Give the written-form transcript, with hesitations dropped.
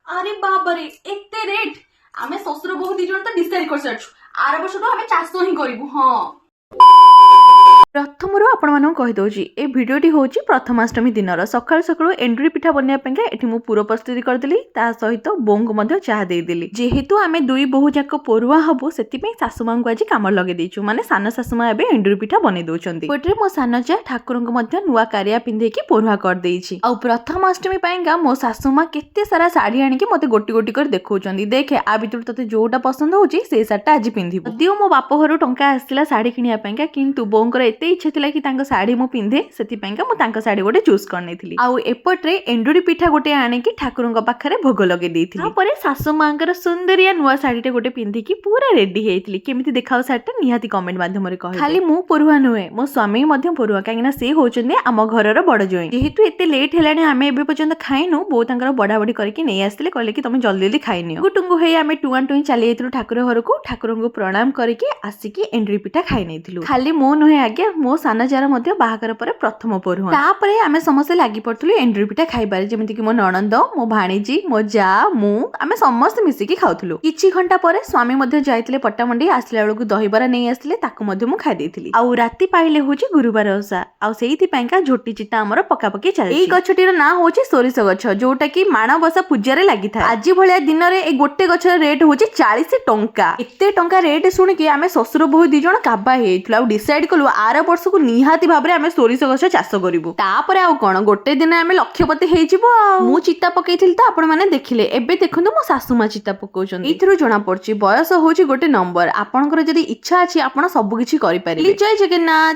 अरे बाबरे एते रेट आमे ससुर बहु दी जण तो डिसाइड कर सारछु आर वर्ष तो आमे चाष ही करिवु। हां प्रथमରୁ ଆପଣମାନଙ୍କୁ କହିଦେଉଛି ଏ ଭିଡ଼ିଓଟି ହେଉଛି ପ୍ରଥମାଷ୍ଟମୀ ଦିନର ସକାଳୁ ସକାଳୁ ଏଣ୍ଡୁରି ପିଠା ବନେଇବା ପାଇଁକା ଏଠି ମୁଁ ପୁର ପ୍ରସ୍ତୁତି କରିଦେଲି ତା ସହିତ ବୋଉଙ୍କୁ ମଧ୍ୟ ଚାହା ଦେଇଦେଲି। ଯେହେତୁ ଆମେ ଦୁଇ ବୋହୂ ଯାକ ପରୁଆ ହବୁ ସେଥିପାଇଁ ଶାଶୁମାଙ୍କୁ ଆଜି କାମ ଲଗେଇ ଦେଇଛୁ ମାନେ ସାନ ଶାଶୁମା ଏବେ ଏଣ୍ଡୁରି ପିଠା ବନେଇ ଦଉଛନ୍ତି। ଗୋଟେରେ ମୋ ସାନ ଯା ଠାକୁରଙ୍କୁ ମଧ୍ୟ ନୂଆ କାରିଆ ପିନ୍ଧେଇକି ପରୁଆ କରିଦେଇଛି। ଆଉ ପ୍ରଥମାଷ୍ଟମୀ ପାଇଁକା ମୋ ଶାଶୁମା କେତେ ସାରା ଶାଢ଼ୀ ଆଣିକି ମତେ ଗୋଟି ଗୋଟି କରି ଦେଖାଉଛନ୍ତି ଦେଖେ ଆ ଭିତରୁ ତତେ ଯୋଉଟା ପସନ୍ଦ ହଉଛି ସେଇ ଶାଢ଼ୀଟା ଆଜି ପିନ୍ଧିବୁ। ଯଦିଓ ମୋ ବାପ ଘରୁ ଟଙ୍କା ଆସିଥିଲା ଶାଢ଼ୀ କିଣିବା ପାଇଁକା କିନ୍ତୁ ବୋଉଙ୍କର ଏତେ ଇଚ୍ଛା ଥିଲା कि तांको साड़ी मु पिंधे सेतिपाइका मु तांको साड़ी गोटे चूज करनेथिली। आउ एपट्रे एंडुरी पिठा गोटे आनिकी ठाकुरंक पाखरे भोग लगे देइथिली। तापरे सासु मांकर सुंदरिया नुआ साड़ीटे गोटे पिंधिकी पूरा रेडी हेइथिली। केमिति देखाउ साड़ीटा निहाती कमेंट माध्यम रे कहि। खाली मु परुआ नुहे मो स्वामी मध्यम परुआ काइना से होचंदे आम घरर बड़ जोई। जेहेतु एते लेट हेलाने आमे एबे पर्यंत खाइनु बो तांकर बडाबडी करके नै आस्तिले कहले कि तमे जल्दी जल्दी खाइनियो। गुटुंगु हेइ आमे टुआन टुई चली आइथिलु ठाकुर घरकू ठाकुरंकु प्रणाम करके आसिकी एंडुरी पिठा खाइ नैथिलु। खाली मो नुहे आगे मो साना जार मध्य बाहागर पर प्रथम परुआ। तापरे आमे समस्त लागि पड़थुलु एंडुरी पिठा खाइबारे जेमिति कि मो नणंद मो भाणीजी मो जा मु आमे समस्त मिसिकी खाउथुलु। किछि घंटा परे स्वामी मध्य जाइतिले पट्टामंडी आसला बेलकु दहीबरा नै आस्तिले ताकु मध्य मु खाइ देइथिली। आउ राति पाइले होची गुरुवार ओसा आउ सेइथि पाइका झोटी चिता हमर पका पकी चाले। एई गछटीर ना होची सोरिष गछ जोटा कि माणबसा पूजारे लागि था। आजि भलिया दिन रे ए गोटे गछर रेट होची 40 टंका। एते टंका रेट सुनि कि आमे ससुर बहु दी जण काबा हेइथुला आउ डिसाइड कलु आर वर्ष को निहाती भाबरे आमे सोरिष गछ चाष करिवु। तापरे आउ कोन गोटे दिन आमे लक्ष्यपति हेइजिवो। मु चिता पकेइथिल त आपण माने देखिले। एबे देखंतु मो सासुमा चिता पकोउछन। एथरो जणा पड़ची बयस होची गोटे नंबर। आपनकर जदी इच्छा अछि आपण सब किछि करि पारिबे। जय जगन्नाथ।